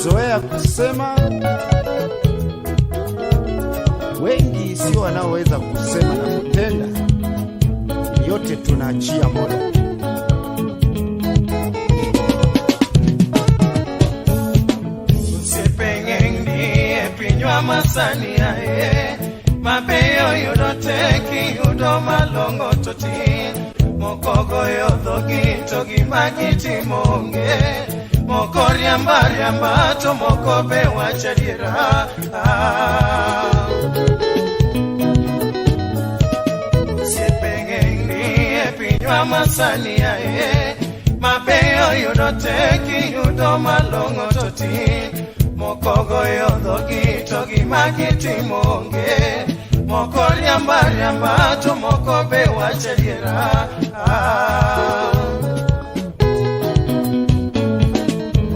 tumezoea kusema, wengi sio wanaoweza kusema na kutenda. Yote tunaachia Mola. Masani ae mabeyo yudoteki yudo malongo toti mokogo yodhogi togi magiti monge mokoriamba to mokobe wachadira Usiepengengi epinywa masani ae mabeyo yudoteki yudo malongo toti mokogo yodhogi togi magiti monge mokoriamba to mokobe wachadiera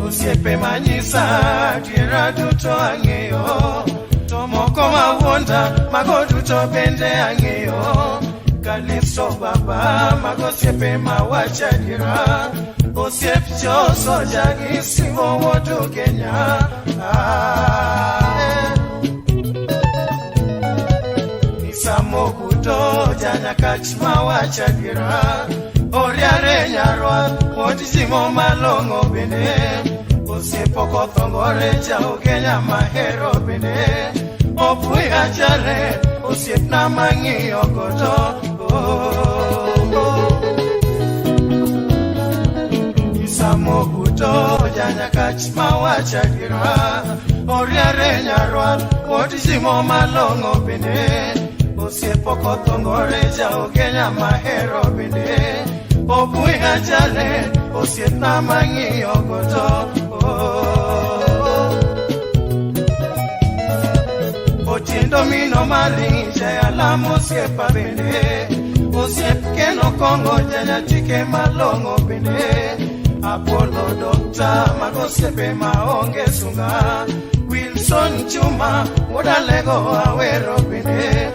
Usiepe manyisa diera duto ang'eyo to moko mawonda mago duto bende ang'eyo Kalipso baba mago siepe mawachadiera Osiep choso jagi simo wodu Kenya Nisamo kuto janya kachma wachagira Oriare nyarwa wodi simo malongo bende Osiepo kothongore jao Kenya mahero bende Opui ajare osiep na mangi ogoto Moguto janya kachma wachadira Oriare nyarwa wodi simo malongo bende Osiepo kothongore jao Kenya mahero bende Opui ajale osiep na mangi ogoto Otiendo mino marinja ya lamo osiepa bende Osiep keno kongo janya tike malongo bende Apollo Doctor Magosiepe maonge sunga Wilson Chuma Wodalego awero bende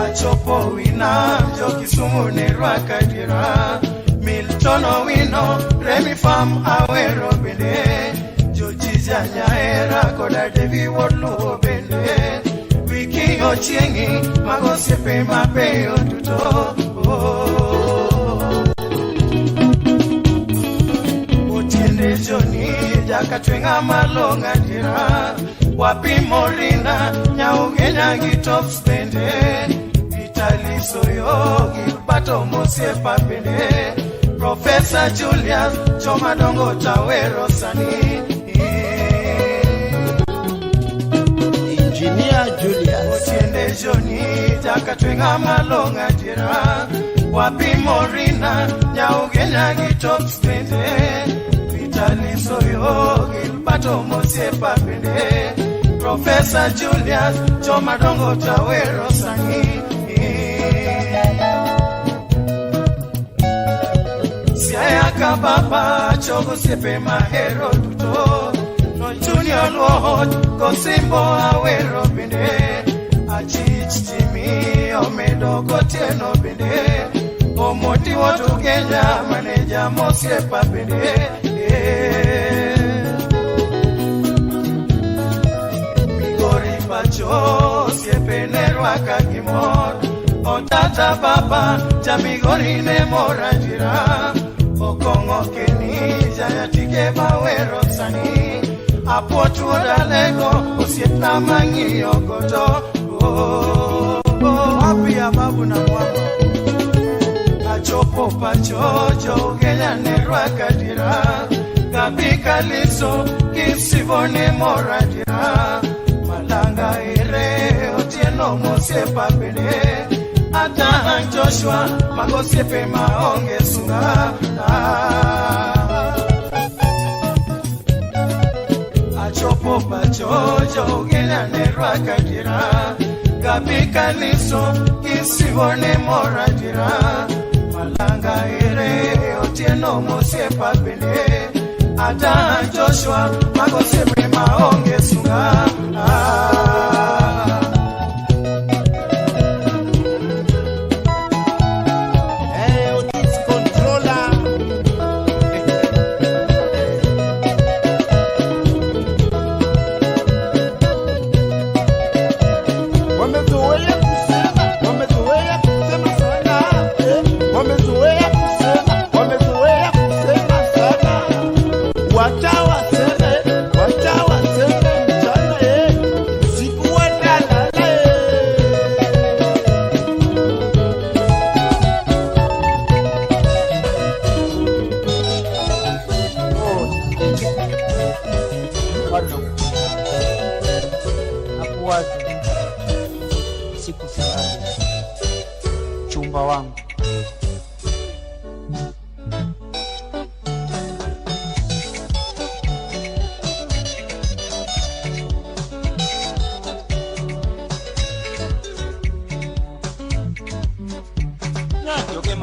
Achopo wina Jokisumu nerwaka dira Milton Owino Remy Farm awero bende Jojija nyaera koda Devi Wodluo bende Wiki Ochiengi Magosiepe mapeyo tuto Otiende Joni Jakatwenga malonga dira Wapi Morina Nyaugenya gitops bende Vitali Soyo Gilbato Mosiepa bende Professor Julius Chomadongo Tawero Sani Engineer Julius Otiende Joni Jakatwenga malonga dira Wapi Morina Nyaugenya gitops bende Vitali Soyo Gilbato Mosiepa bende Professor Julius Chomadongo Tawero Sani Siaya kababa Chogo siepe mahero duto No Junior Lord Kosimbo awero bende Achich timi omedo gotieno bende Omoti wotu Kenya maneja Mosiepa bende Migori pacho siepe nerwaka gimor Otata baba jamigori ne morajira Okongo keni jaya tike bawero sani Apotu odalego osiep na mangi ogoto Wapi ya babu na mwama Achopo pachojo Kenya nerwaka dira Kabika liso kisivone morajira Malanga ire otieno Mosiepa bende Ata Joshua Magosiepe maonge sunga Achopo pachojo Kenya nerwaka dira Kabika liso kisivone morajira Malanga ire otieno Mosiepa bende Ata Joshua Magosiepe maonge sunga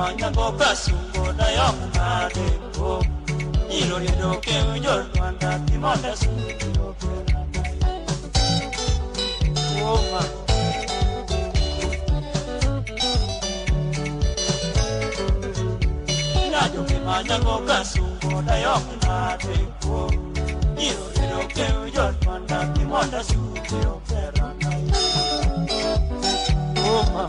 manya go kasungo da yok na de ko iro ni do ke yo rwanda ti monda su oh ma na yo ke manya go kasungo da yok na de ko iro ni do ke yo rwanda ti monda su oh ma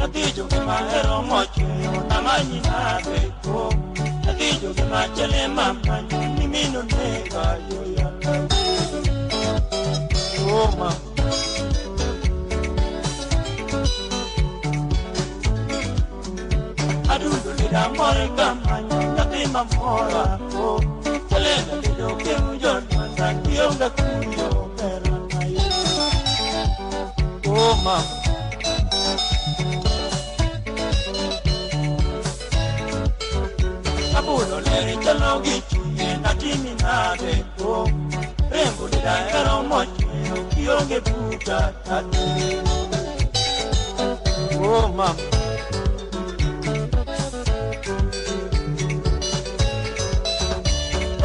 Adijo que mahero mocho na manyi na beko Adijo que machele mama ni mino nega yo ya Oh ma Adudo ni da more kama na tima mora ko Chelena ni do ke ujo na kionga kuyo pero na yo Oh ma Abulo leri chalo gichunye na timi na deko Rembo ni da ero moche kionge buta tate Oh mam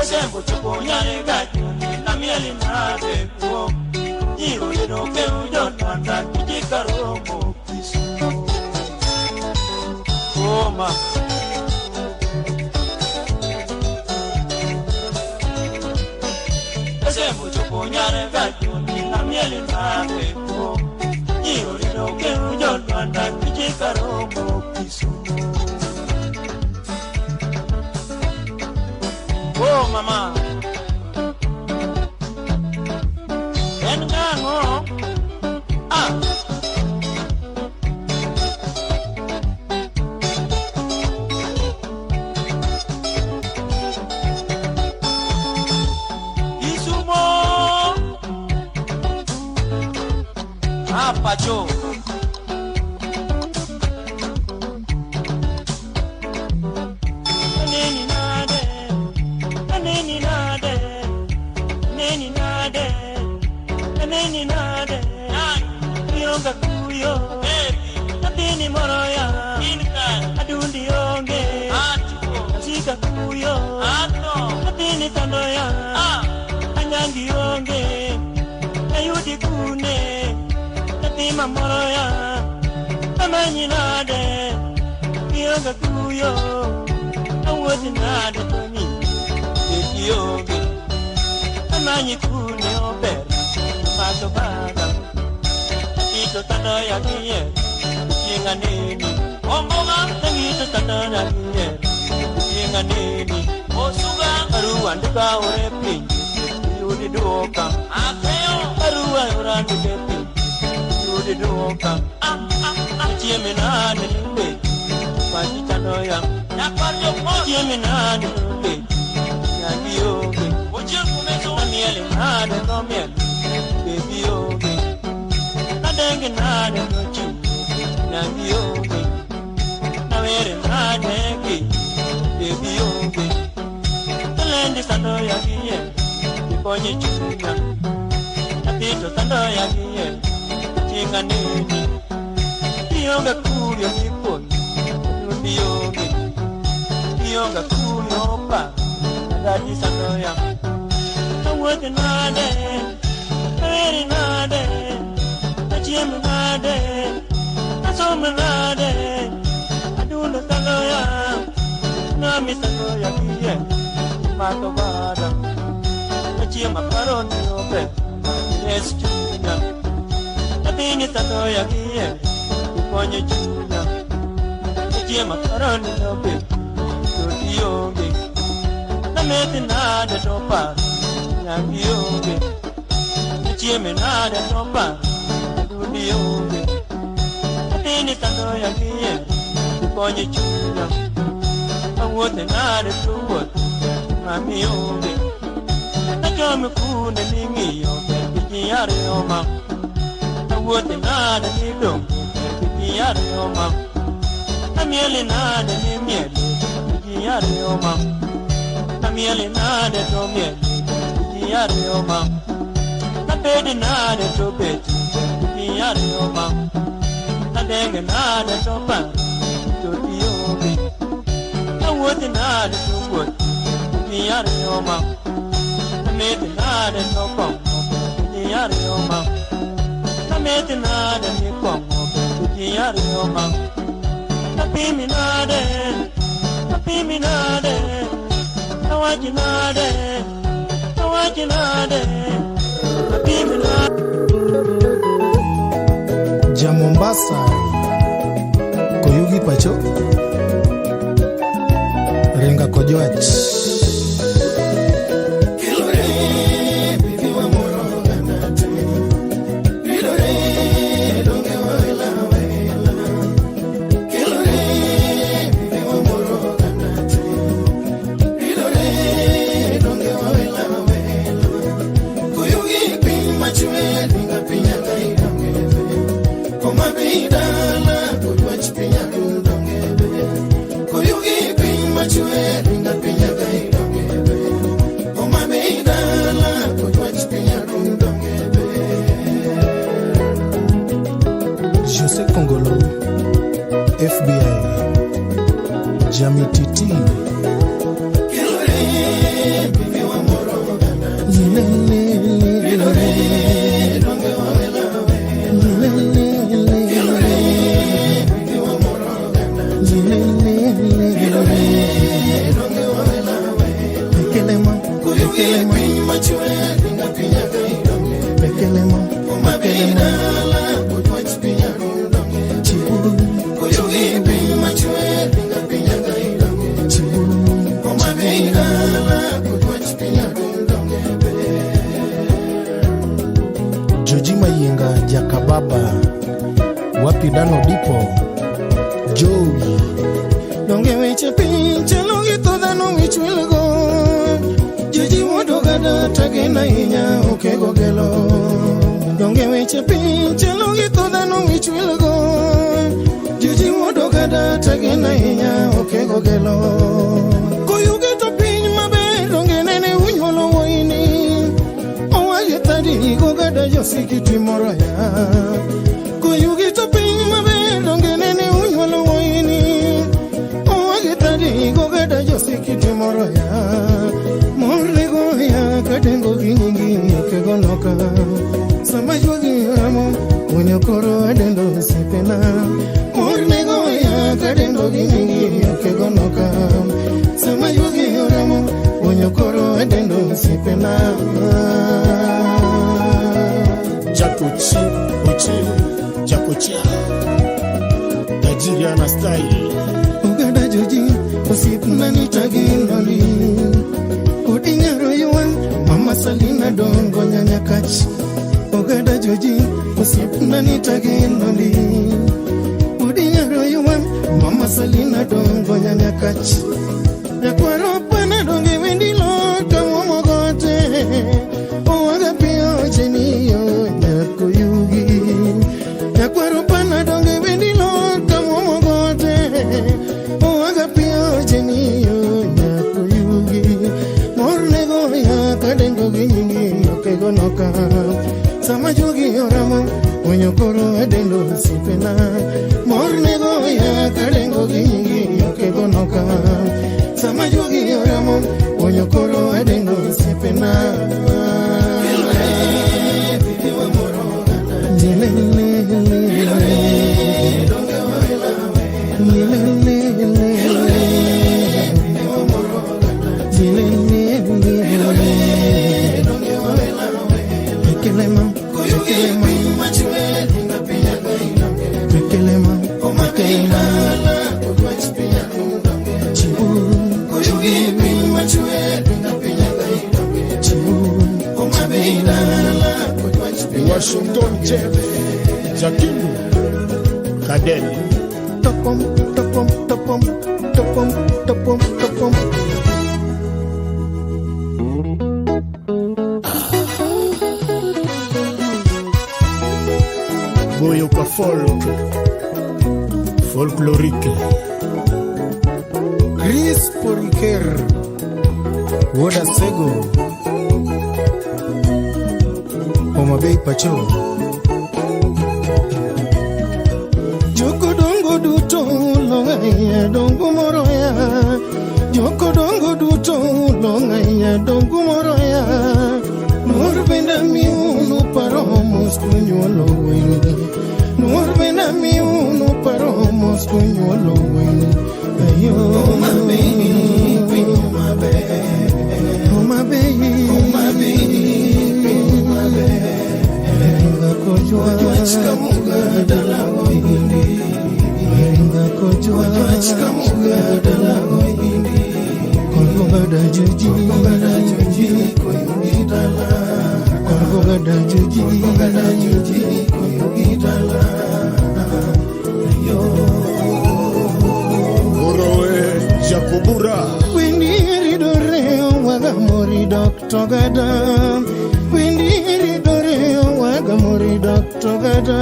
Sembo chupo nyare gachunye na mieli na deko Iro yeno ke ujo nanda kijika romo kisu Oh mam Mucho coñare gallo ni la miel na beko Iro lo que yo no anda que caromo piso Oh mamá En gango Ah Pacho Neni nade Neni nade Neni nade Neni nade Yonga kuyo Natini moroya Adundi yonge Sika kuyo Natini tandoya Anyangi yonge Ayudi kune Tima moroya Amanyi nade Yoga kuyo Awodi nade toni Yogi Amanyi kune ober Mato baga Ito tandoya kiye Yenga neni Omboga Tangito tandoya kiye Yenga neni Osuga Aruanduka orepi Yudi duoka Akeo Arua uranduke pi Yudi duoka Chiemi nani nube Pachi tandoya Chiemi nani nube Nani yogi Namieli nani no mieli Baby yogi Nadengi nani no chu Nani yogi Namere nani Baby yogi Telendi tandoya kiye Niponye chunya Napito tandoya kiye Chinga nini Yonga kuyo nipon Nundi yogi Yonga kuyo pa Nagadi sanoya Nawati nade Kaweri nade Nachiemi nade Nasome nade Adundo sanoya Nami sanoya kiye Mato vada Nachiema karoni yobe Yes chunya Natini sanoya kiye Konye chunya Chiema karani nobe Yodi yoge Nameti nade topa Nyaki yoge Chieme nade topa Yodi yoge Natini tandoya kiye Konye chunya Awote nade tuwot Mami yoge Najome kune ningi yoge Kijiyari yoma Awote nade nidong Kijiyari yoma Namieli nade ni mieli Kijiyari yoma Namieli nade to mieli Kijiyari yoma Nabedi nade to beti arioma adenge nade topa todiobi awoti nade tokot ni arioma ameti nade topa ni arioma ameti nade ni komo ni arioma apimi nade awajinade apimi nade Ja Mombasa Koyugi Pacho Renga Kojoach José Congolo FBI Jami Titi Joji Mayenga Jakababa Wapi Dano Dipo Joey Donge weche pinche longi toda no wichwilgo Joji wodogada tagena inya okego gelo Donge weche pinche longi toda no wichwilgo Joji wodogada tagena inya okego gelo Koyuge to piny maber donge nene unyolo woini Owagetadi gogada josikiti moroya Koyuge to piny maber donge nene unyolo woini Owagetadi gogada josikiti moroya Mornego ya kadengo ginyingi kegonoka Sama jugi ramo unyokoro adendo sipena Mornego ya kadengo ginyingi kegonoka Sama jugi ramo unyokoro adendo sipena Jakuchi, uchi, jakuchia Tajiriana style Ugada joji, usipuna nitaginoli Udinyaro yuan, mama salina dongo nyanyakachi Ugada joji, usipuna nitaginoli Udinyaro yuan, mama salina dongo nyanyakachi Yakwaro pana donge wendilo kamomogote Owaga pio jeniyo Koyugi Yakwaro pana donge wendilo kamomogote Owaga pio jeniyo Koyugi Mornego ya kadengo ginyingi okegonoka Sama jugi oramo Onyokoro adendo sipena Mornego ya kadengo ginyingi okegonoka Sama jugi oramo Onyokoro adendo sipena Washington Jeff Jakindu Kadeli Topom, topom, topom, topom, topom, topom. Boyoka folklorique Chris Poriker Woda Sego Homa Bay Pacho ya dongu moroya Nur benda miunu paromos kunyolo wini Nur benda miunu paromos kunyolo wini Ayo my baby, my baby Oh my baby, my baby, my baby Ringa kojwa chikamuga dala wini Ringa kojwa chikamuga dala wini Korgo gada juji koyugi dala Korgo gada juji koyugi dala Yo Oroe Jakobura Windiri doreo waga mori Dr. Gada Windiri doreo waga mori Dr. Gada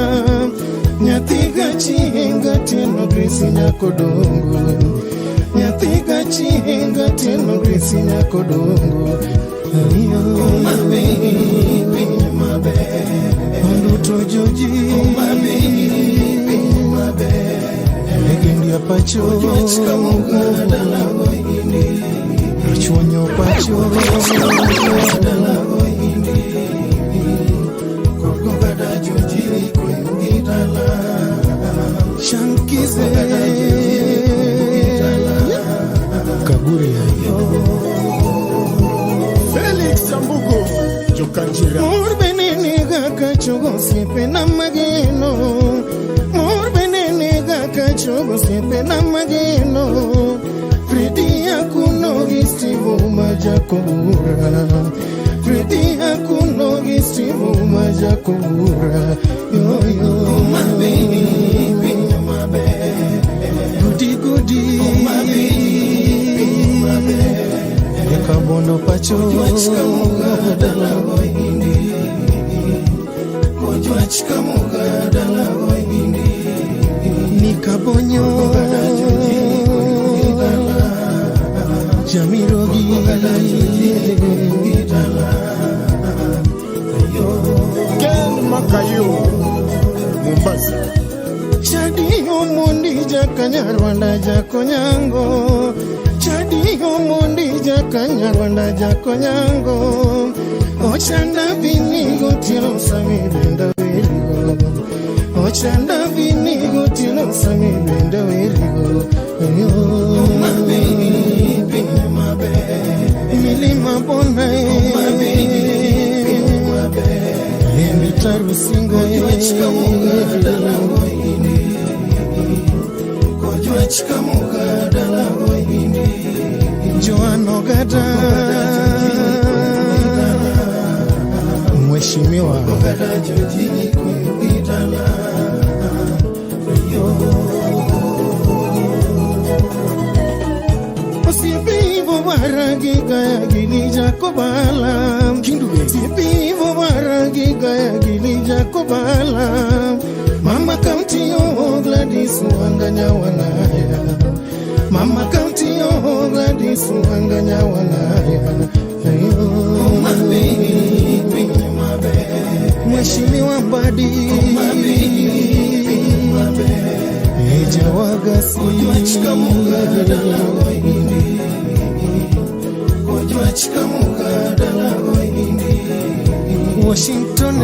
Nyathiga chinga tino grisi nyakodongo Nyathiga chinga tino grisi nyakodongo Oh my baby, my baby Onduto joji Oh my baby, my baby Legendi apacho Chikamuga dalago hindi Rachuanyo pacho dalago hindi Korgo gada joji koyugi dala Shankize Kaburi ayo Felix Sambugo Jokanjira Morbenene gakachogo siepe na mageno Morbenene gakachogo siepe na mageno Fredi akuno gistivo majakura Fredi akuno gistivo majakura Yo yo my baby, my baby Goody goody my baby, my baby Kabono pacho chikamuga dalago hindi Kojwa chikamuga dalago hindi Nikabonyo Jamirogi Ken Makayo Mombasa Chadi omundi jakanyarwanda jakonyango Chadi omundi jakanyarwanda jakonyango Ochanda vinigo tilo sami benda werigo Ochanda vinigo tilo sami benda werigo Oh my baby, my baby Milima bona my baby, my baby Emitaru singa Chikamuga dalago hindi Kojwa chikamuga dalago hindi Joano gada Mheshimiwa gada joji koyugi dala Yo Sipivo baragi gaya gili jakobala Sipivo baragi gaya gili jakobala Mama County yo Gladys wanganya wanaya Mama County yo Gladys wanganya wanaya Oh my baby, my baby Mheshimiwa Mbadi my baby, my baby Eja wagasi Kojwa chikamuga dalago hindi Kojwa chikamuga dalago hindi Washington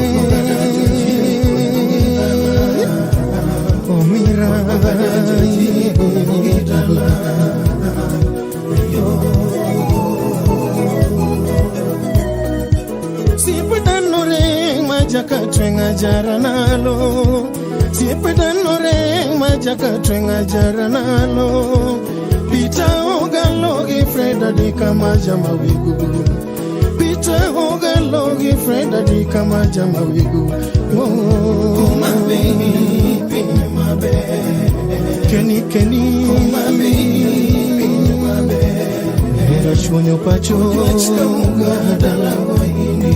Omira Sipedanore majaka twenga jaranalo Sipedanore majaka twenga jaranalo Pita ogalogi Freda di kama jamawigu Pita ogalogi Freda di kama jamawigu Oh my baby, my baby Kenny Oh my baby, my baby Rashwanyo pacho Chikamuga dalago hindi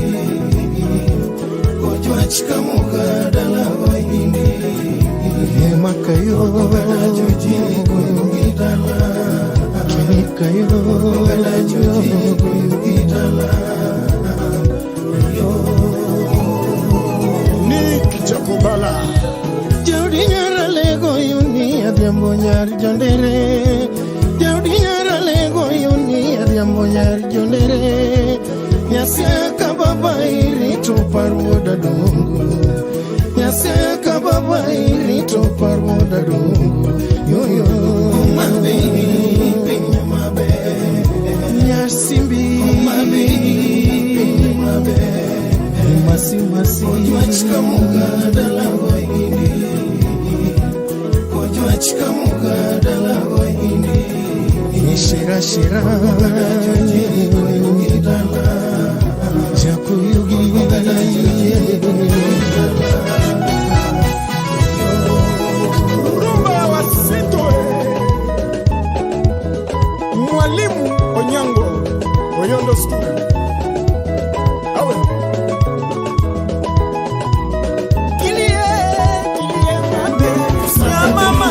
Kojwa chikamuga dalago hindi Makayo gada joji koyugi dala Kenny kayo gada joji koyugi dala Yo Nick Jakobala Jaudi nyara lego yuni adhiambo nyar jondere Jaudi nyara lego yuni adhiambo miriambo nyar jondere Nyaseka baba irito parwoda dongo Nyaseka baba irito parwoda dongo Yoyo Mabe Mabe Nyasimbi Mabe Mabe Masi masi Ojwachika muga dalago ini Ojwachika muga dalago ini Shira shira Jakuyugi Rumba Wasito Mwalimu Onyango Oyondo School Awe Kilie mabe Ya mama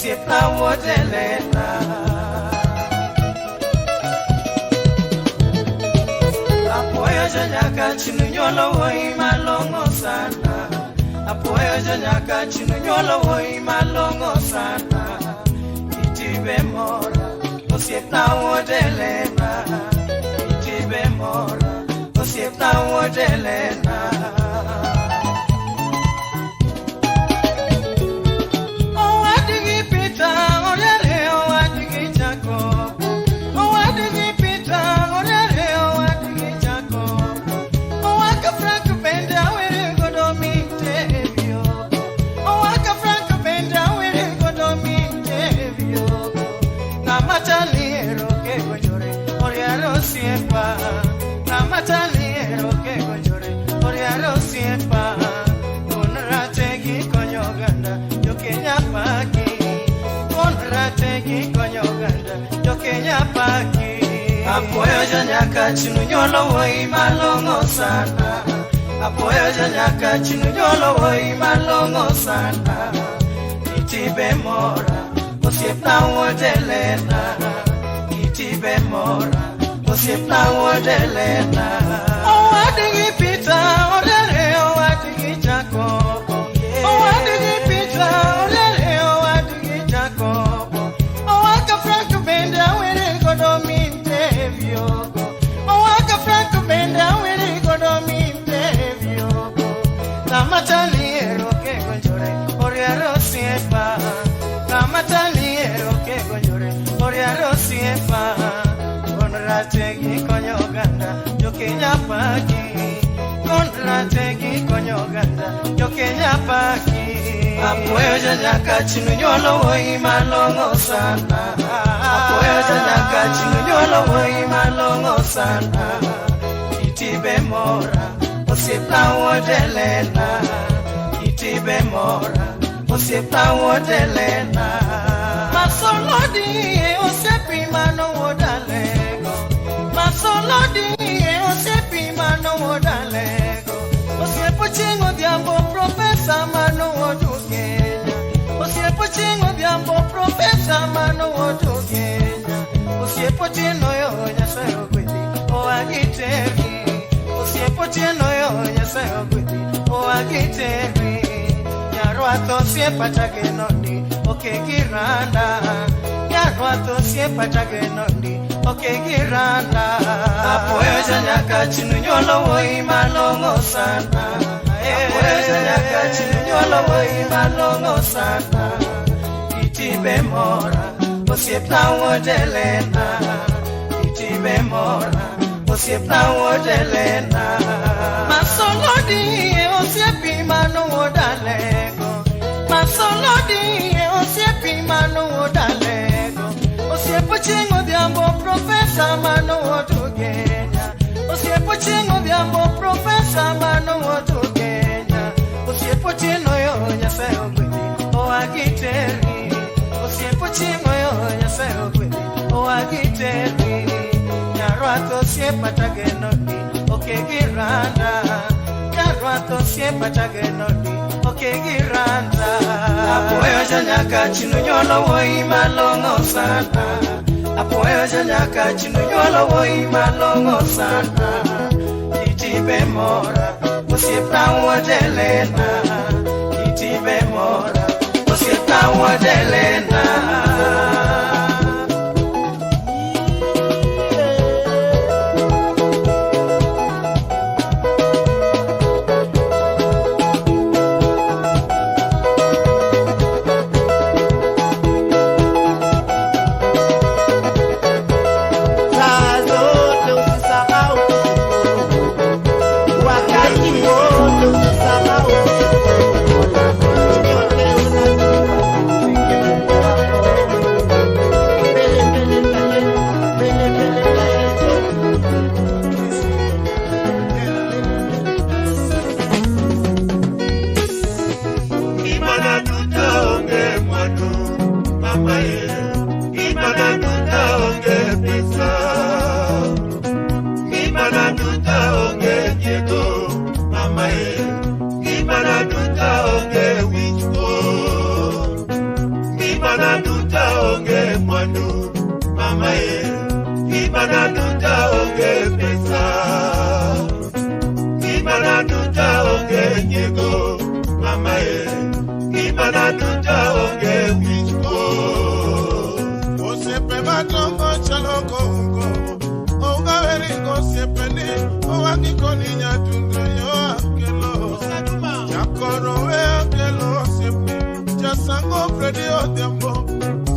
osiepna wotelena. Apoyo janyaka chinu nyolo woi malongo sana. Apoyo janyaka chinu nyolo woi malongo sana. Itibe mora osiepna wotelena. Itibe mora osiepna wotelena. Namataliero que goyore, oriaro siempa, con rategi coño ganda, yo que paki, con rategi coño ganda, yo que paki. Apoyo janyaka chinu nyolo woi malongo sana. Apoyo janyaka chinu nyolo woi malongo sana. Itibe mora, osiepna wotelena. Itibe mora, osiepna wotelena. Owadigi pita, odere owadigi Jacobo. Owadigi pita, odere owadigi Jacobo. Owaka Franco benda were godominte vyogo. Owaka Franco benda were godominte vyogo. Namataliero que goyore, oriaro siepa. Namataliero que goyore, oriaro siepa. Rategi konyo ganda, yo Kenya paki. Con rategi konyo ganda, yo Kenya paki. Apoyo janyaka chinu nyolo woi malongo sana. Apoyo janyaka chinu nyolo woi malongo sana. Itibe mora, osiepna wotelena. Itibe mora, osiepna wotelena. Masolodi osiepi mano wodale. Masolodi osiepi mano wodalego. Osiepo chingo diambo profesa mano wodugenya. Osiepo chingo diambo profesa mano wodugenya. Osiepo chino yo nyasayo gwedi oagiteri. Osiepo chino yo nyasayo gwedi oagiteri. Nyarwato siepa tagenoni okegiranda. Nyarwato siepa tagenoni okegiranda. Apoyo janyaka chinu nyolo woi malongo sana. Apoyo janyaka chinu nyolo woi malongo sana. Itibe mora, osiepna wotelena. Itibe mora, osiepna wotelena. Masolodi osiepi mano wodalego. Masolodi osiepi mano wodalego. Osiepo chingo diambo profesa mano wodugenya. Osiepo chingo diambo profesa mano wodugenya. Osiepo chino yo nyasayo gwedi oagiteri. Osiepo chingo yo nyasayo gwedi oagiteri. Nyarwato siepa tagenoni okegiranda. Nyarwato siepa tagenoni okegiranda. Apoyo janyaka chinu nyolo woi malongo sana. Apoyo janyaka chinu nyolo woi malongo sana. Itibe mora, osiepna wotelena. Itibe mora, osiepna wotelena. Kimana duta onge mwandu mama ye, kimana duta onge pesa, kimana duta onge nyego mama ye, kimana duta onge wichko. Osepe batongo chaloko ungo, oga weringo sepeni, owangi koni nyatunde yo akelo. Jakoro we akelo sepe, jasango fredi odembo,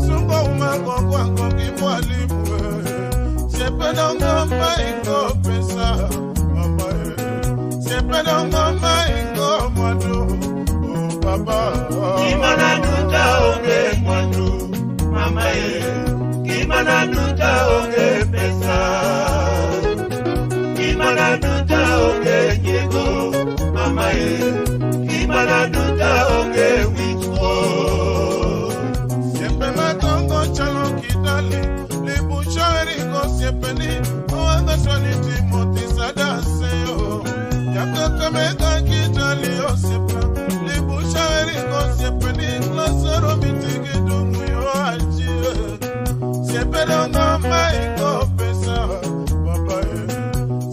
sungo umango kwango kimwalimu. Sepe dongo maingo pesa, mama ye. Sepe dongo maingo mwadu, oh baba. Kimana duta onge mwandu mama ye, kimana duta onge pesa, kimana duta onge nyego mama ye, kimana duta onge wichko. Sepe matongo chalo kitali, libucho eriko sepeni, oanga swani timoti sadaseo. Yako kameka kitali o sepa, libucho eriko sepeni, klasero mitigi dungu yo ajie. Sepe dongo maingo pesa, baba ye.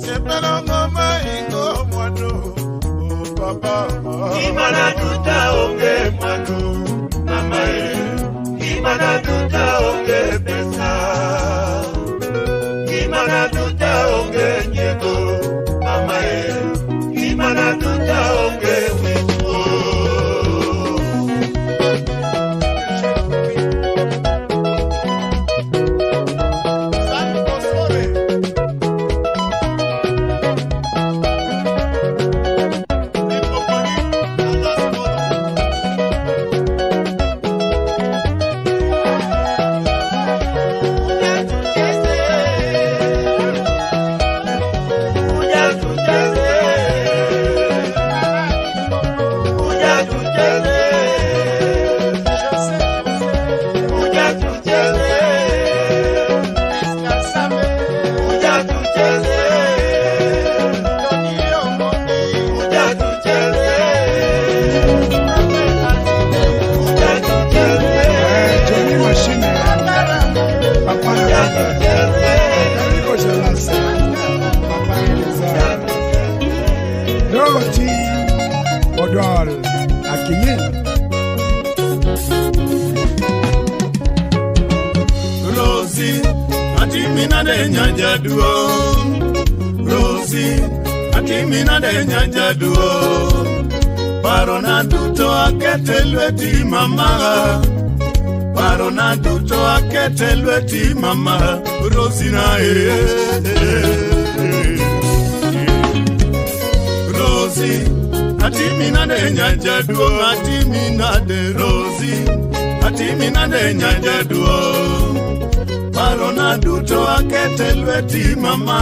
Sepe dongo maingo mwado, oh baba. Kimana duta onge mwandu mama ye, kimana duta onge pesa, kimana duta onge nyego mama ye, kimana duta onge wichko. Rosie, atimina de nyanja duo. Rosie, atimina de nyanja duo. Parona duto akete lweti mama. Parona duto akete lweti mama. Rosie na Rosie, atimina de nyanja duo. Atimina de Rosie, atimina de nyanja duo. Parona duto akete lweti mama.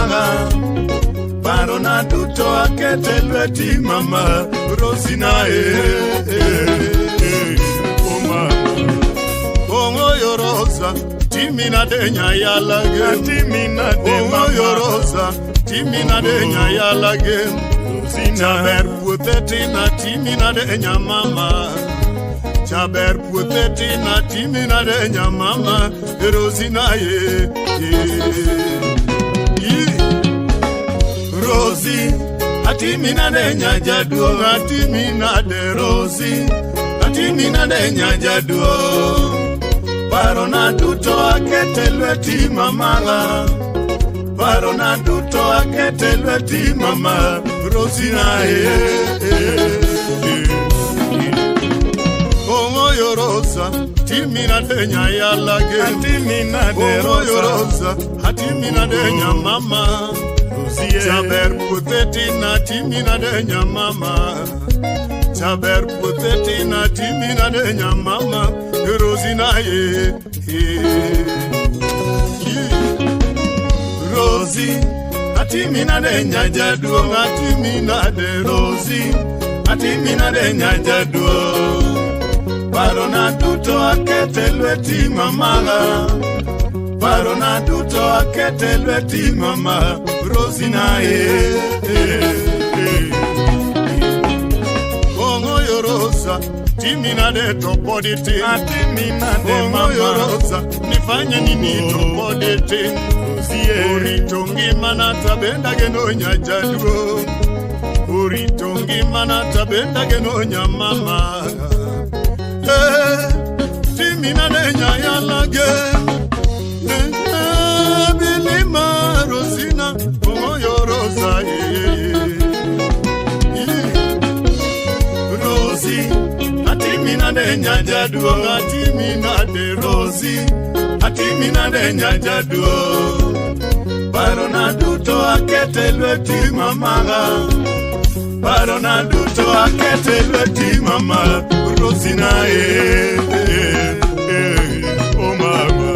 Parona duto akete lweti mama. Rosie na Oma Ongo yo rosa Timina de nyayala ge Timina de Ongo yo rosa Timina de nyayala ge Chaber putetina Timina de nyamama Chaber putetina Timina de nyamama Rosie na Rosie, atimina de nyanja duo, atimina de Rosie, atimina de nyanja duo. Parona duto akete lweti mama, parona duto akete lweti mama, Rosie na Ongo yo rosa, timina de nyayala ge, atimina de rosa, atimina de nyamama. Chaber putetina timina de nyamama. Chaber putetina timina de nyamama. Rosie na Rosie, atimina de nyanja duo. Atimina de Rosie, atimina de nyanja duo. Parona duto akete lweti mama. Parona duto akete lweti mama. Rosie na Ongo yo rosa timi nade topodete, atimi nade mama yorosa, nifanye nini topodete, uritongi mana tabenda genonya jadro, uritongi mana tabenda genonya mama, timi nade nyayalage, bilima rosina, yorosa, Atimina de nyajaduo, atimina de rosi, atimina de nyajaduo. Barona duto akete lweti mamaga, barona duto akete lweti mama. Rosina oh mama.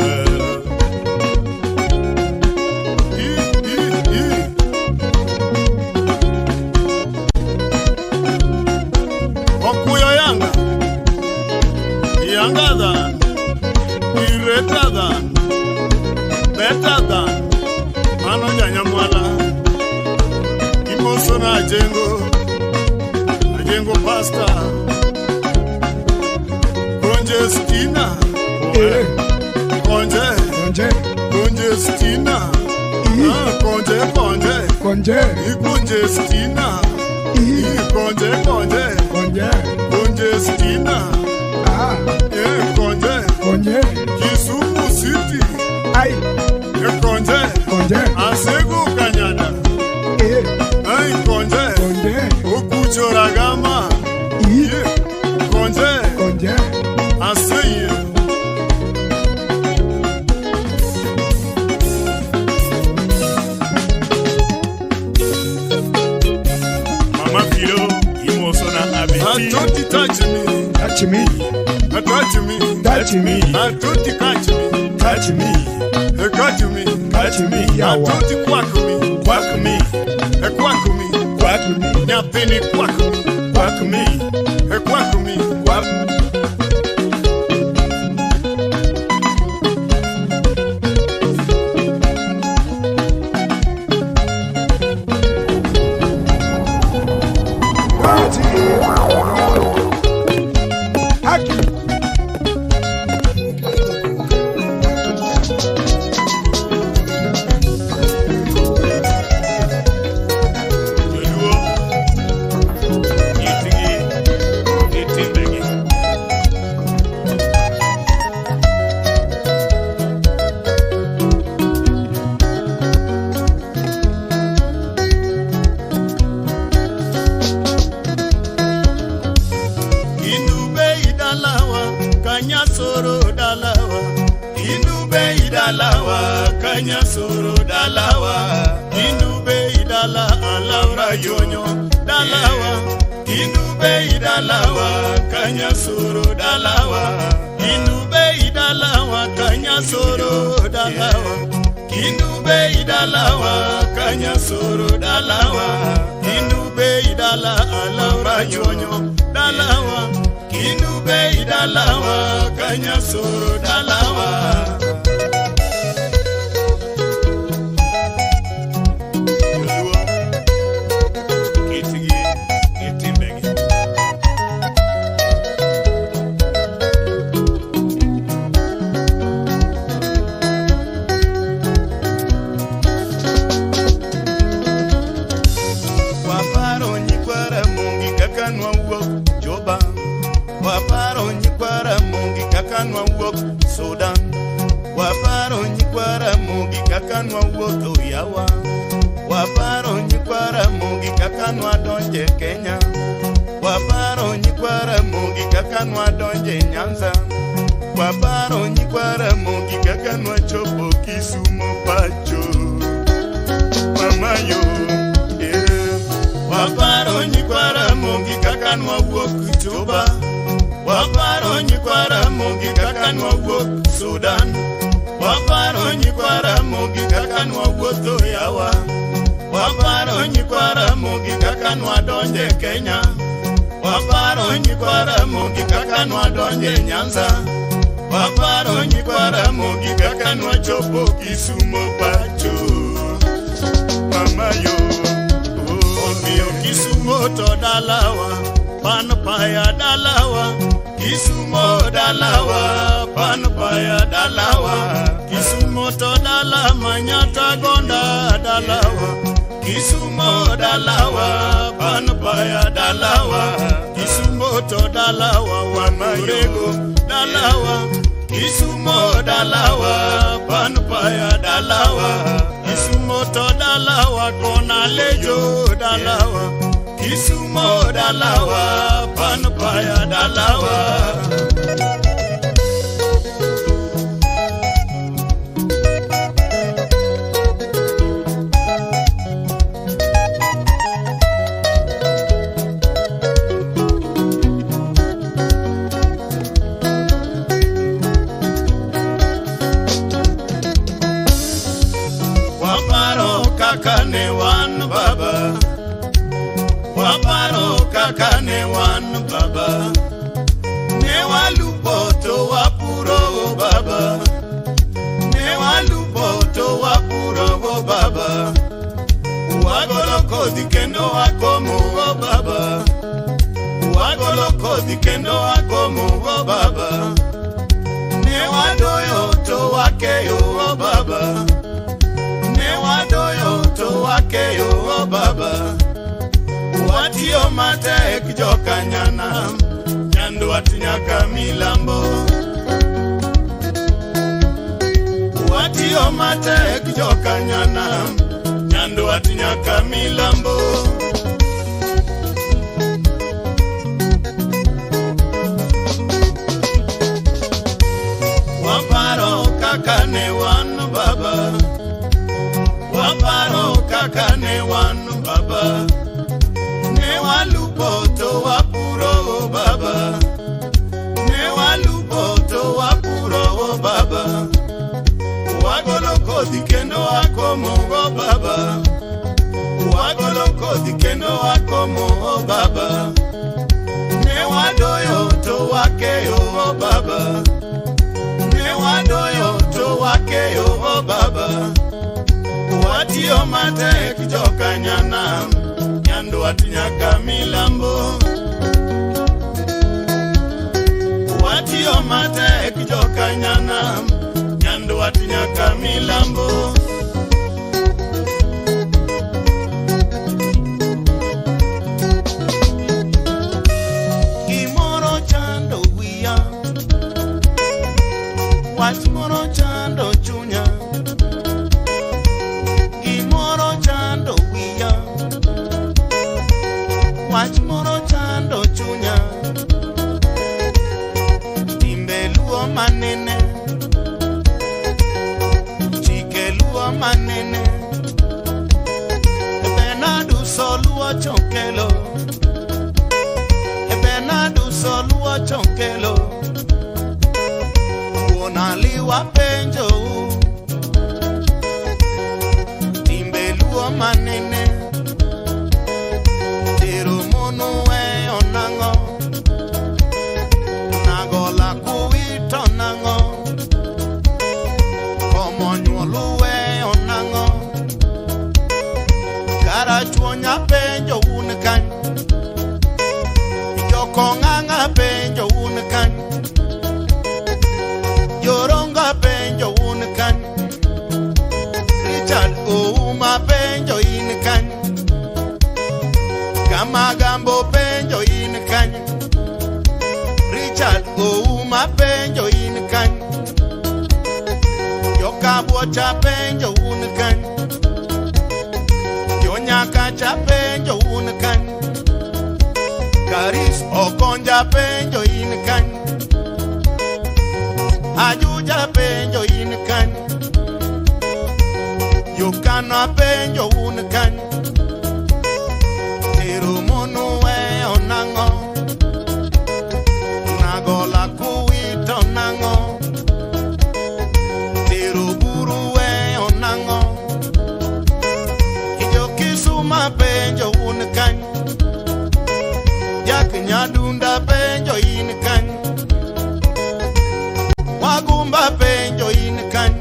Okuyo yanga. Younger than, greater than, better than, Mano Janyamwala, Imosona Ajengo Pastor, Konje Stina, Konje Stina, Konje Stina, Konje Stina. Konje Kisumu City ai konje Asegu Kanyada ai konje Okuchoragama konje Aseye Mama Filo Imosona Abiti Don't touch me. Touch me. Touch me. Touch me. Don't catch me. Touch me. Catch me. Catch me. Don't quack me. Quack me. Quack me. Quack me. Nyapini quack me. Quack me. Quack me. Quack me. Kanyasoro dalawa, Indube idala alaura yonyo dalawa, Indube idalawa, Kanyasoro dalawa, Indube idalawa, Kanyasoro dalawa, Indube idalawa, Kanyasoro dalawa, Indube idala alaura yonyo dalawa, Indube idalawa, Kanyasoro dalawa. Sudan, waparo nyikwara mugi kakanwa wuotho yawa, waparo nyikwara mugi kakanwa donje Kenya, waparo nyikwara mugi kakanwa donje Nyanza, waparo nyikwara mugi kakanwa chopo Kisumu pacho, mama yo, waparo nyikwara mugi kakanwa wuok Juba. Waparo nyikwara mugi kakanwa wuok Sudan, waparo nyikwara mugi kakanwa wuotho yawa, waparo nyikwara mugi kakanwa donje Kenya, waparo nyikwara mugi kakanwa donje Nyanza, waparo nyikwara mugi kakanwa chopo Kisumu pacho, mama yo, omiyo Kisumu to dalawa. pan paya dalawa, Kisumo dalawa, pan paya dalawa, Kisumo to dala manyata gonda dalawa, Kisumo dalawa, pan paya dalawa, Kisumo to dalawa, wamarego dalawa, Kisumo dalawa, pan paya dalawa, Kisumo to dalawa, kona lejo dalawa, Kisumo dalawa, pan paya dalawa. Kakane wan baba, waparo kakane wan baba, ne walupoto wapuro baba, ne walupoto wapuro baba, wagolo kodi kendo wakomo baba, wagolo kodi kendo wakomo baba, ne wadoyo to wakeyo baba, wadoyo to wakeyo baba, watio matek joka nyanam, nyandu atinyaka milambo. Watio matek joka nyanam, nyandu atinyaka milambo. Waparo kakane wan baba, waparo kakane wan baba, ne walupoto wapuro baba, ne walupoto wapuro baba, wagolo kodi kendo wakomo baba, wagolo kodi kendo wakomo baba, ne wadoyo to wakeyo baba, ne wadoyo to wakeyo baba, watio matek joka nyanam, nyandu atinyaka milambo. Watio matek joka nyanam, nyandu atinyaka milambo. Gimoro chando wiya, wach moro chando chunya, wach moro chando chunya, timbe luo manene, chike luo manene, ebenadu so luo chonkelo, ebenadu so luo chonkelo, uonaliwa penjo, timbe luo manene, nagola kuwito nango, komo nyuoluwe onango, kara chuonya penjo unkan, joko nganga penjo unkan, joronga penjo unkan, Richard Ouma penjo inkan, Kamagambo penjo inkan, Richard Ouma penjo inkan, Yokabuocha penjo unkan, Yonyakacha penjo unkan, Karis Okonja penjo inkan, Ajuja penjo inkan, Yokana penjo unkan, Irumunu we onango, nagola kuwito nango, iruburu we onango, ijo Kisuma penjo unkan, jak Nyadunda penjo inkan, Wagumba penjo inkan,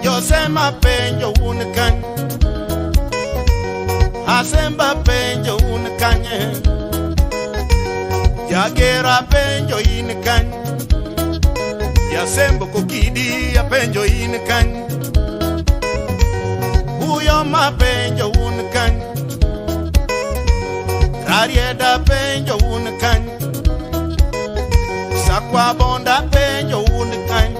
Josema penjo unkan, Asemba penjo unkan, Jagera penjo in kan, Jasembo kokidi penjo in kan, Uyo ma penjo un kan, Rarieda penjo un kan, Sakwa bonda penjo un kan,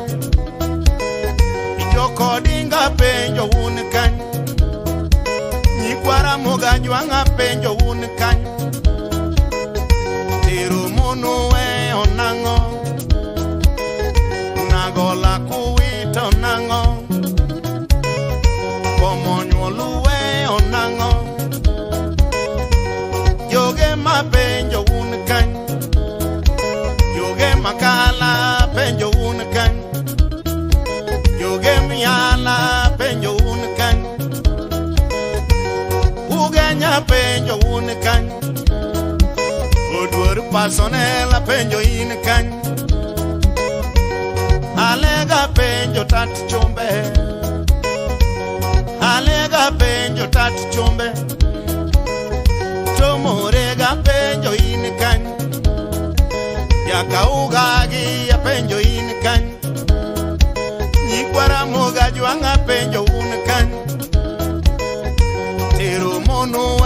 Ijoko dinga penjo un kan, Nyikwara moga nywanga penjo un kan, Tiru munu onango, Nagola kuita onango, Komonyolu onango, Yoge ma penjo un kan, Yoge makala penjo un kan, Yoge miala penjo un kan, Ugenya penjo un kan, Odur personel penjo in kan, Alega penjo tat chumbe, Alega penjo tat chumbe, Tomorega penjo in kan, Yakaugagi penjo in kan, Nyikwara moga juanga penjo un kan, Tiru monu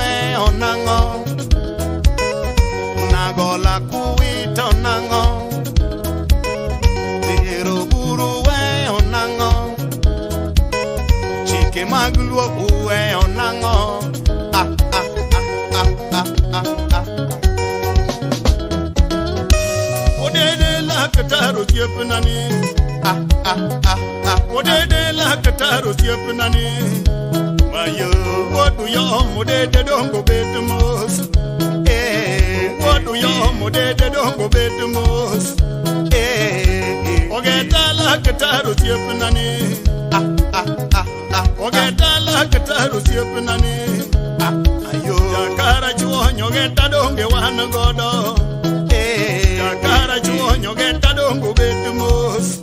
onango, Nagola kuita onango, Tiru buru onango, Chike magluo onango, Odede la kataro tiepnani, Odede la kataro tiepnani, Mayo, what do you modede dongo betemos? What do you modede dongo betemos? Ogeta la kataro tiepnani, Ogeta la kataro tiepnani, Ayo, Yakara chuonyo geta donge wana godo, Yakara chuonyo geta dongo betemos,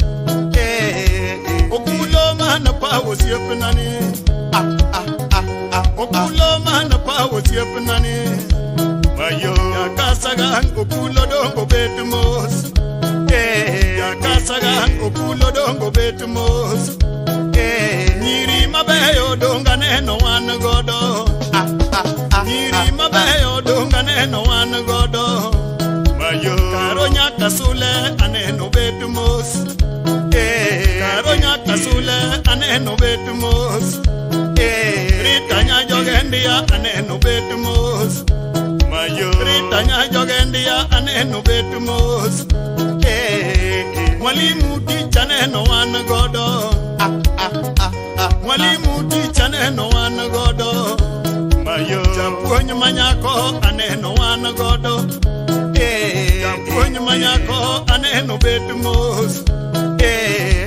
Okulo mana pawo tiepnani, Okulo mana pawo tiepnani, Mayo Yakasagan okulo dongo betemos, Yakasagan okulo dongo betemos, Nyiri mabeyo donga neno wana godo, Nyiri mabeyo donga neno wana godo, Mayo Karonya kasule aneno betemos, Karonya kasule aneno betemos, Ritanya jogendia aneno betemos, Mayo Ritanya jogendia aneno betemos, Mwalimu ticha neno wana godo, Mwalimu ticha neno wana godo, Mayo Japuonyo manyako aneno wana godo, Japuonyo manyako aneno betemos,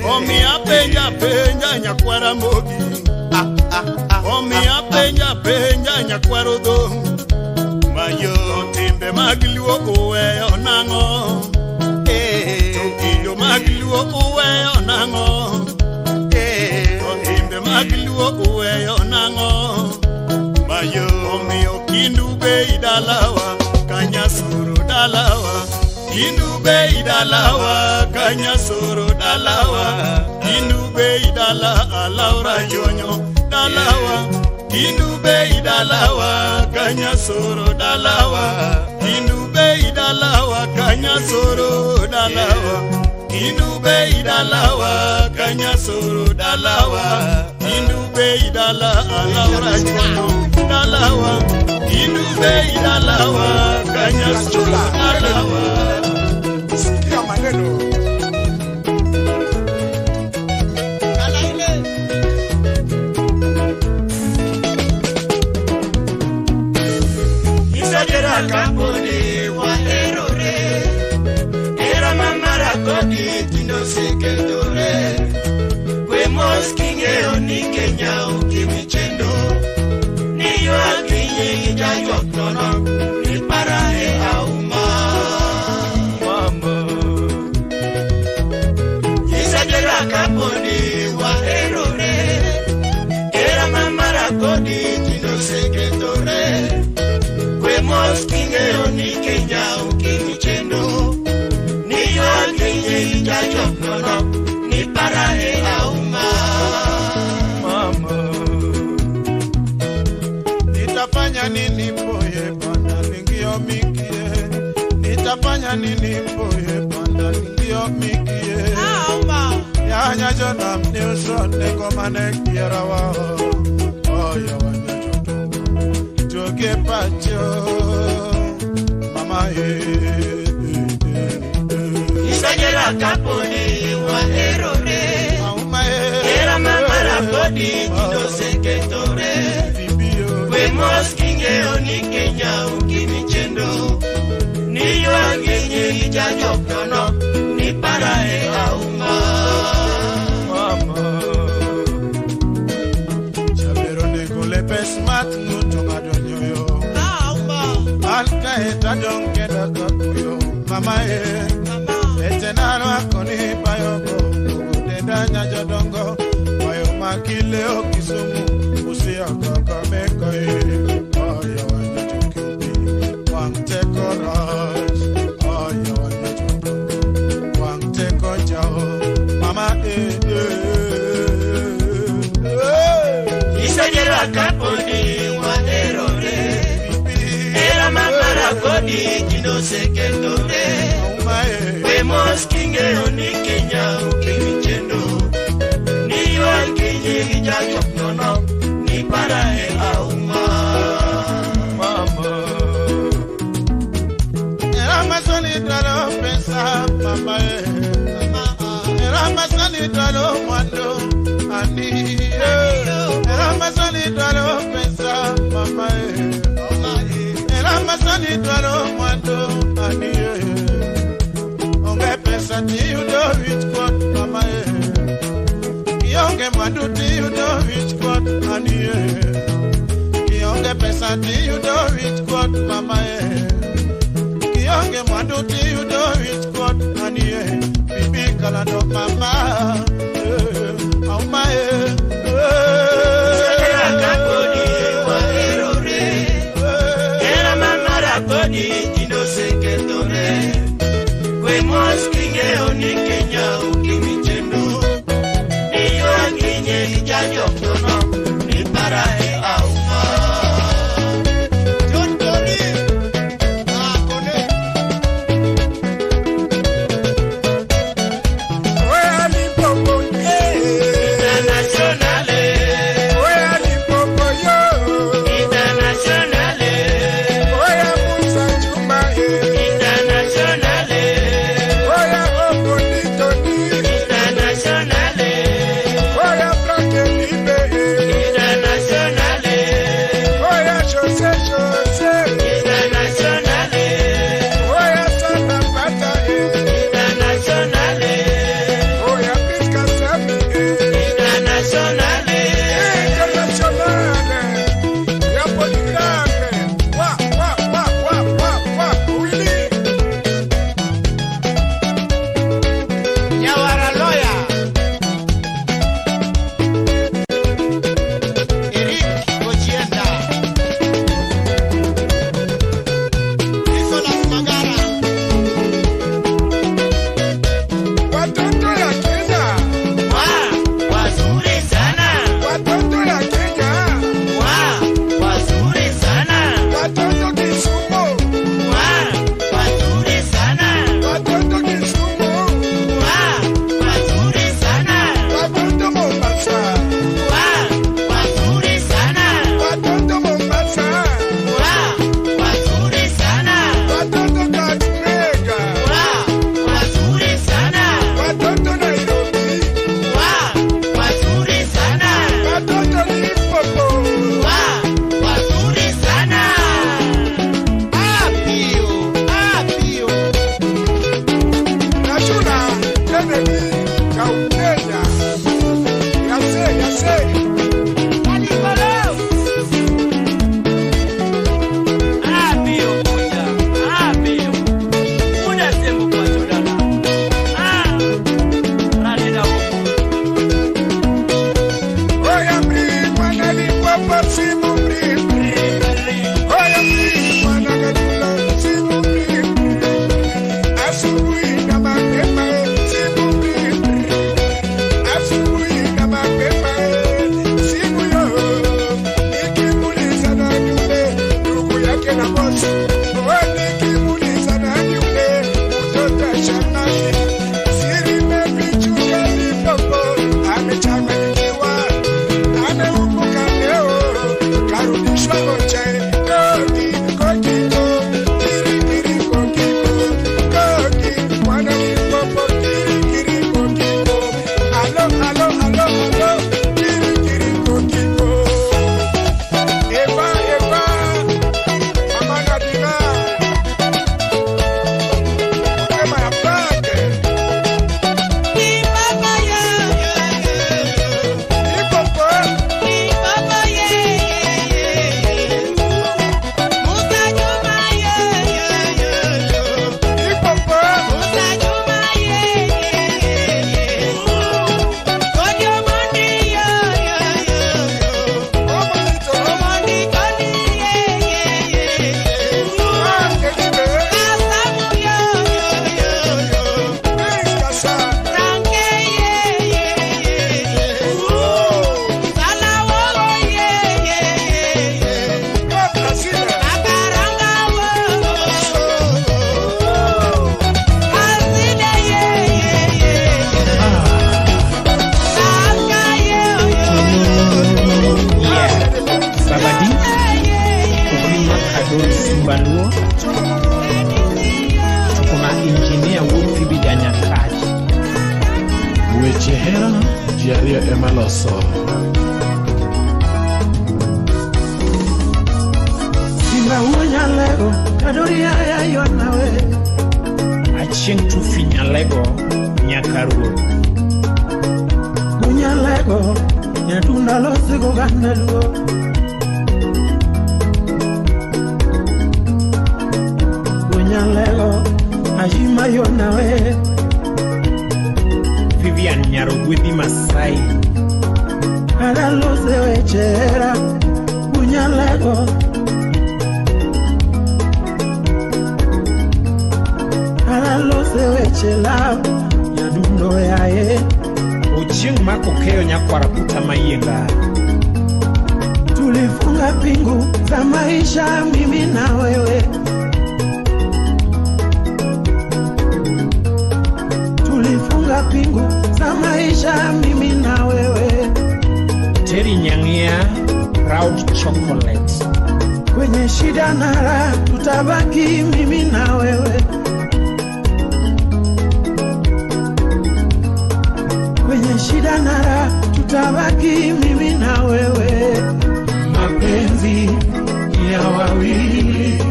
Omia penja nyakwara mogi, Omia penja nyakwaro do, Mayo timbe magluo uwe onango, Tokido magluo uwe onango, Timbe magluo uwe onango, Mayo omio kindube idalawa, Kanyasuru dalawa, Kindube idalawa, Kanyasuru dalawa, Kindube idala Laura Jonyo dalawa, Kindube idalawa, Kanyasuru dalawa, Kindube idalawa, Kanyasuru dalawa, Kindube idalawa, Kanyasuru dalawa, Kindube idala Laura Jonyo dalawa, Kindube idalawa, Kanyasuru dalawa. Sikia maneno. Isajera kaponi wa erore, Era mamara kodi tindo seketore, Kwe moskinge oni Kenya ukimichendo, Niyo akinye ijayo klono, Niparahe auma Mambo Isajera kaponi wa erore, Era mamara kodi tindo seketore, Kwe moskinge Danya jonam Nilson nekomanek yarawa. Oh yawanya jotongo. Joge pacho. Mama Isajela kaponi wa erore. Era mamara kodi kido seketore. We moskinge oni Kenya ukini chendo. Ni yuangenye ijajok nono. Ni para e auma. Mama Chabero ne kole pesmat nutonga donyoyo. Auma. Alka eta donke da kakuyo. Mama etenaro akoni bayogo. Danya jodongo wayo makile okisumu usi akaka mekoe aya wanya chukubi wang teko raj aya wanya chukubi wang teko jao mama Isajela kaponi wa erore. Era mamara kodi kido seketore. We moskinge oni Kenya ukini chendo. Ni yuangenye ijajok nono. Ni para e auma. mama era masoni dalo pensa mama era masoni dalo mwando ani era masoni dalo pensa mama era masoni dalo mwando ani onge pensa ti you do it God mama Kionge mwando ti you do it God ani Kionge pensa ti you do it God mama Kionge mwando ti you do it God ani bibi kala no mama oh my Isajela kaponi wa erore. Era mamara kodi kido seketore. We moskinge oni Kenya ukini chendo. Ni yuangenye ijajok nono. Ni para e auma. Well, Weche hera ji ariyo ema loso. Simba unyalego kadoria ya yonawe. Achieng' tu finyalego nyaka ruoth. Unyalego nyatunda losego gandaluo. Unyalego ajima yonawe. Vivian Nyarogwedhi Masai. Ada lose weche hera unyalego. Ada lose weche lao nyadundo yae. Ochieng' makokeyo nyakwara puta mayenga. Tulifunga pingu za maisha mimi na wewe. Tulifunga pingu za maisha mimi na wewe. Terry Nyang'ia, Proud Chocolate. Kwenye shida na raha tutabaki mimi na wewe. Kwenye shida na raha tutabaki mimi na wewe. Mapenzi ni ya wawili.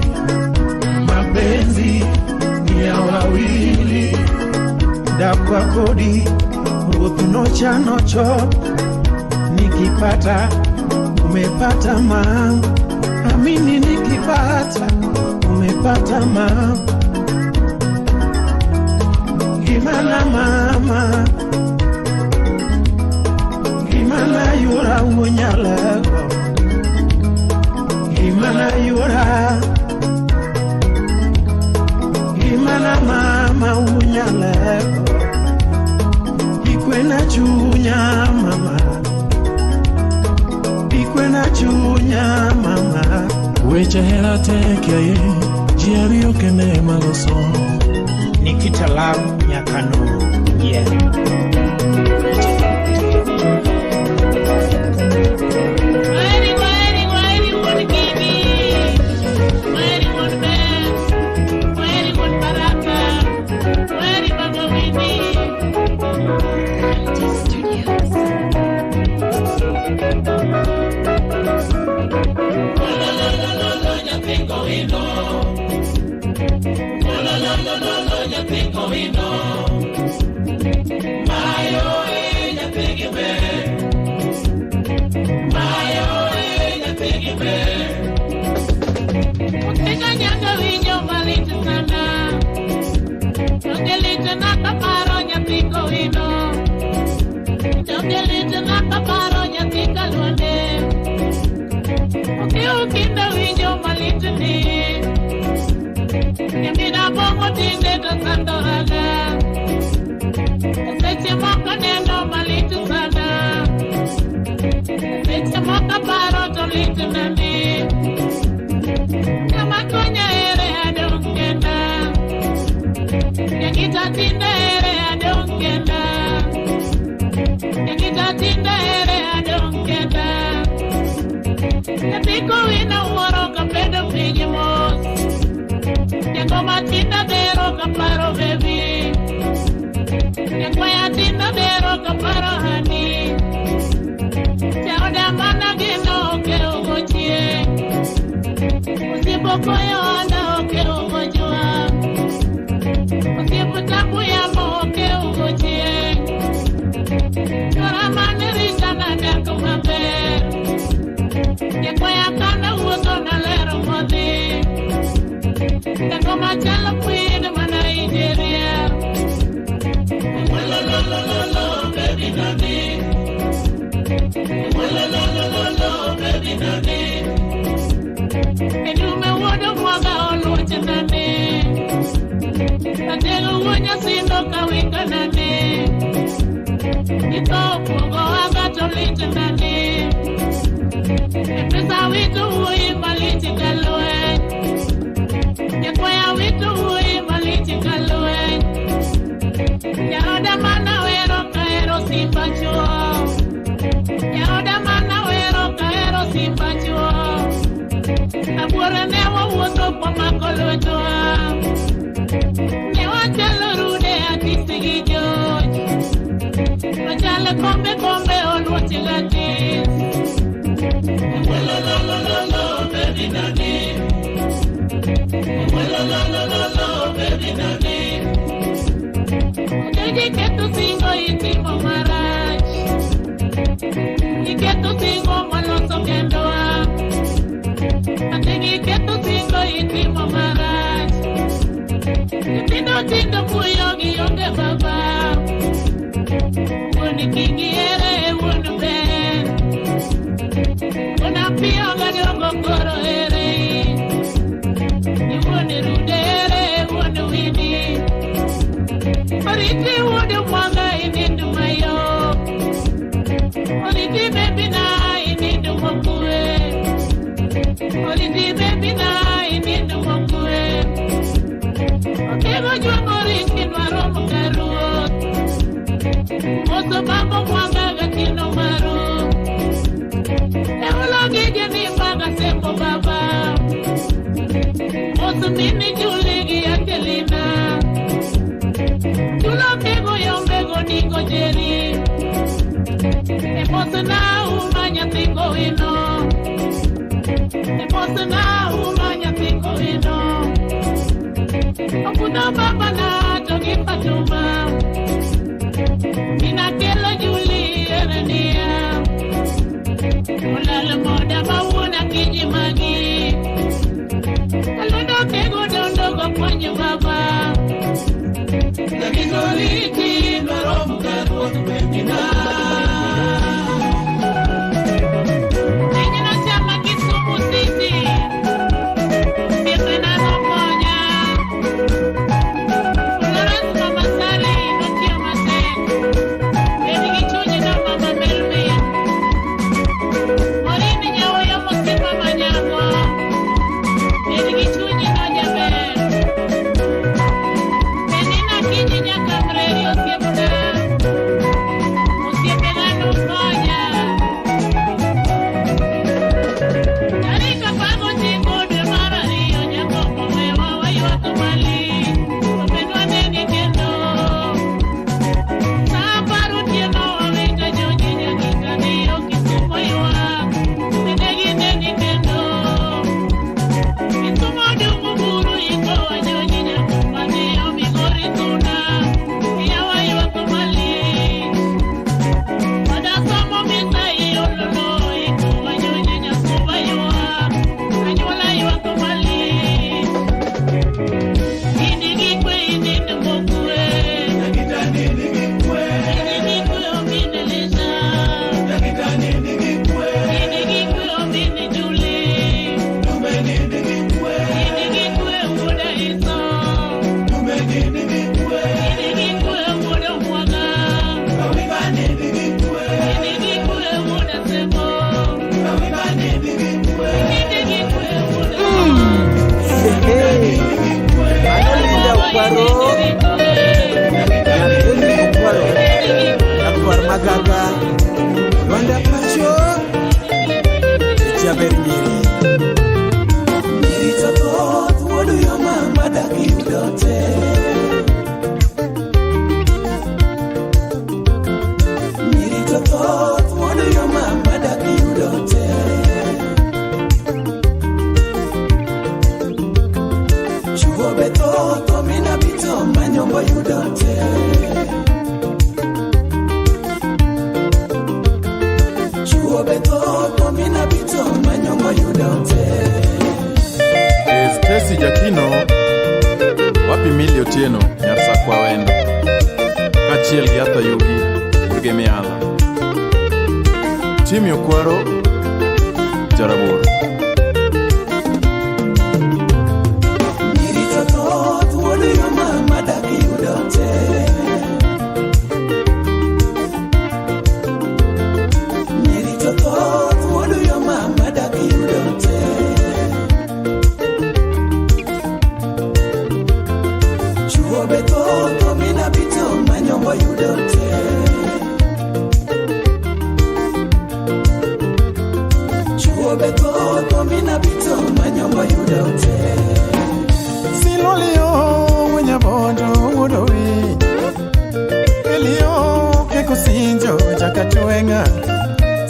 Mapenzi ni ya wawili. Dakwa kodi rutunocha nocho. Nikipata umepata mama. Amini nikipata umepata mama. Gimana mama? Gimana yura unyalego? Gimana yura? Gimana mama unyalego? Ikwena chunya mama. Ikwena chunya mama. Weche hera tek yaye ji ariyo kende ema loso. Nikita Lam Nyakano. Yeah. Olale kombe kombe olwoti lati. Lo baby nani. Lo baby nani. Dedi que tu singo itimo marach. Y que tu singo maloso kendoa. Dedi que tu singo itimo marach. Tindo puyogi yonge baba. Woni kingi ere wonu ben. Wona piyo gadongo koro ere. Ni woni rude ere wonu wini. Oriti wonu mwanga inindu mayo. Oriti baby na inindu mwakue. Oriti baby na inindu mwakue. Okego jwangori kinwaro mkaruot. Oso mambo mwanga gatino maru. Eologi jeni mbaga sembo baba. Oso mini juligi akelina. Julo kego yombego niko jeri. Emoso na umanya tiko ino. Emoso na umanya tiko ino. Okuna baba na togi patuma. Mina kelo juli erenia. Olala moda mawuna kiji magi. Alondo kego dondo go kwenye baba. Lakizoliti naromu karuot pekina. Nijina chama kisumu sisi. Biekena nomonya. Florence mama sali nokia masen. Edi gichunyi na mama Melvin. Morini nyawo ya mosima manyango. Edi gichunyi no jaber. Menina kinyi nyaka mreri osiepna. Osiepena nukonya. Tarika pago tiko de marario nyako mwewa wayuako mali. Openwa neni kendo. Saparu tieno wawinja jonyi nyakika niyo kisumo ywa. Menegi neni kendo. Kisumo dungu buru iko wajonyi nyakuma niyo migori tuna. Iya wayuako mali. Wada somo misa iyo lolo iko wajonyi nyakuma ywa. Anyuala yuako mali. Indigikwe ininde mokue. Indigikwe omineleza. Indigikwe omine juli. Indigikwe uda iso. Indigikwe uda mwaga. Indigikwe uda sebo. Indigikwe uda Anolida ukwaro, nampeni ukwaro, nakwar magaga, Rwanda pacho, jaber nyiri. Nyiri tokot, wodu yo mama daki udote. Nyiri tokot, wodu yo mama daki udote. Chuo beto, tomina bito, manyombo yudote. Chuo beto, tomina bito, manyombo yudote. Stacy Jakino, wapi Millie Otieno, nyarsa kwa wendo. Kachiel gi Arthur Yugi, urge miala. Timi Okwaro, Jarabor. Nyiri tokot, wodu yo mama daki yudote. Nyiri tokot, wodu yo mama daki yudote. Chuo beto, tomina bito, manyombo yudote. Chuo beto,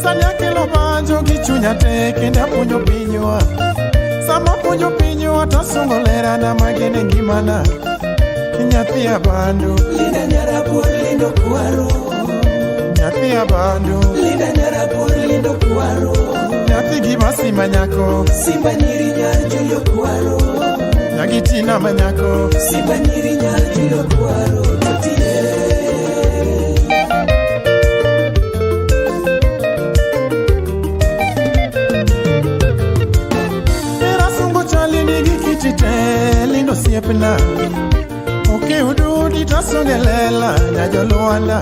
Sani akelo banjo gi chunya te kendo apuonjo pinywa. Sama apuonjo pinywa tasungo lerana magene ngimana. Nyathi abandu Linda nyarabuor lindo kwaro. Nyathi abandu Linda nyarabuor lindo kwaro. Nyathi gimasi manyako Simba nyiri nyar juyo kwaro. Nyagitina manyako Simba nyiri nyar juyo kwaro. Tutie Mera sungo chali nigi kitite lindo siepna. Oke ududi tasonge lela nyajo luanda.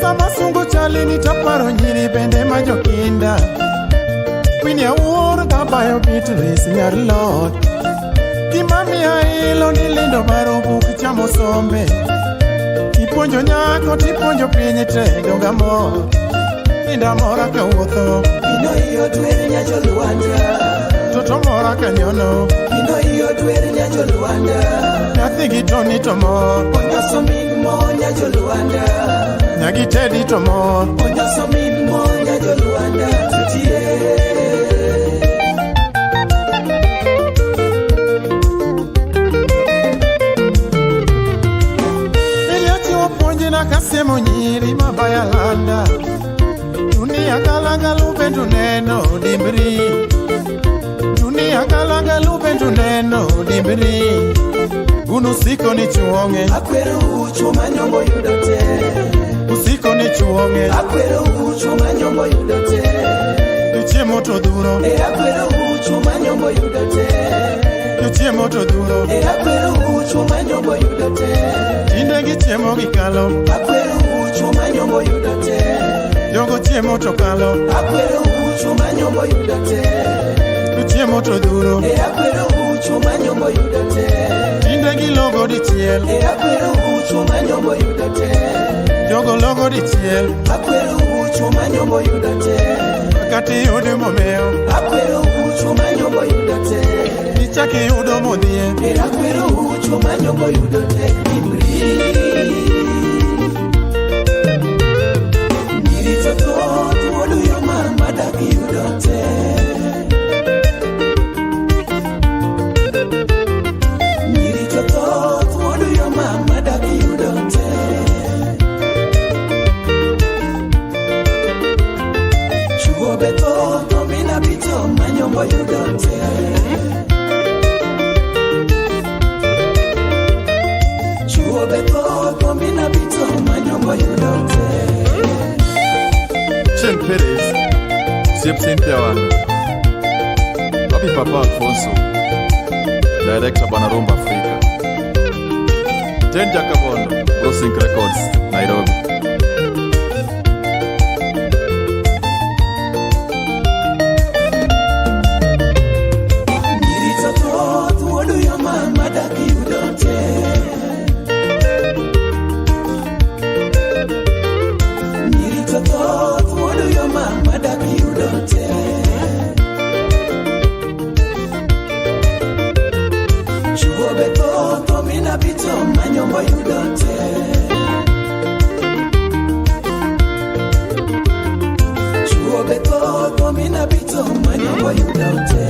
Sama sungo chali nitaparo nyiri bende majokinda. Kwini awuor gabayo Beatrice nyar lot. Kimami ailo ni lindo baro buk chamo sombe. Ipuonjo nyako tipuonjo pinyi te donga mor. Linda mora ka wuotho Ino iyo dwere nyajo luanda. Toto mora ka nyono Ino iyo dwere nyajo luanda. Nyathi gi toni to mor Onyoso min mo nyajo luanda. Nyagi tedi to mor Onyoso min mo nyajo luanda. Tutie na kasemo nyiri mabaya landa. Dunia kalanga lupendu neno dimbri. Dunia kalanga lupendu neno dimbri. Unusiko ni chuonge Akwero ucho manyombo yudote. Usiko ni chuonge Akwero ucho manyombo yudote. Yuchiemo to duro Akwero ucho manyombo yudote. Yuchiemo to duro Akwero ucho manyombo yudote. Tinde gi chiemo gi kalo Akwero ucho manyombo yudote. Jogo chiemo to kalo Akwero ucho manyombo yudote. Yuchiemo to duro Akwero ucho manyombo yudote. Tinde gi logo di chiel Akwero ucho manyombo yudote. Jogo logo di chiel Akwero ucho manyombo yudote. Kati yude momeo Akwero ucho manyombo yudote. Ichaki yudo modhie Akwero ucho manyombo yudote. Nyiri to thoth wuodu yo mama dak yudote. Nyiri to thoth wuodu yo mama dak yudote. Chuo be thoth omina bito manyombo yudote. Chen Perez, Siep Cynthia Wanga, Papi Papa Alfonso, Director Banarumba Africa, Ten Jakabondo, Brosink Records, Nairobi. Nyiri to thoth wuodu yo mama dak yudote. Nyiri to thoth wuodu yo mama dak yudote. Chuo be thoth omina bito manyombo yudote. Chuo be thoth omina bito manyombo yudote.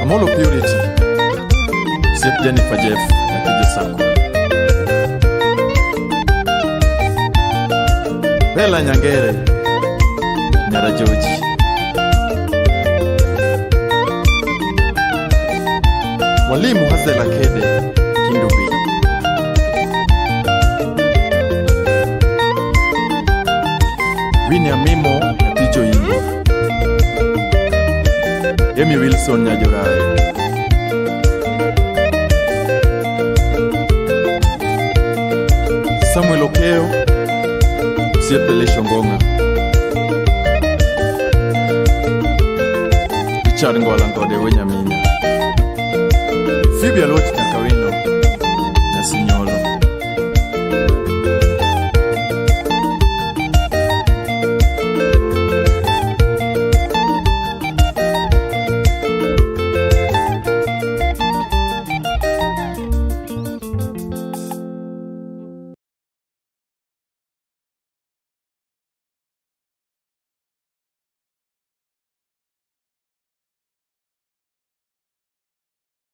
Amolo Purity, Siep Jennifer Jeff, na Kije Sako. Bella Nyangere, Nyara Joji. Mwalimu Hazela Kede, Kindubi. Winnie Mimo, Natijo Ingo. Amy Wilson Nyajorae. Samuel Okeo, Siepele Shongonga. Richard Ngwala Ngode Wenyamina. Phoebe Alot Nyakawini.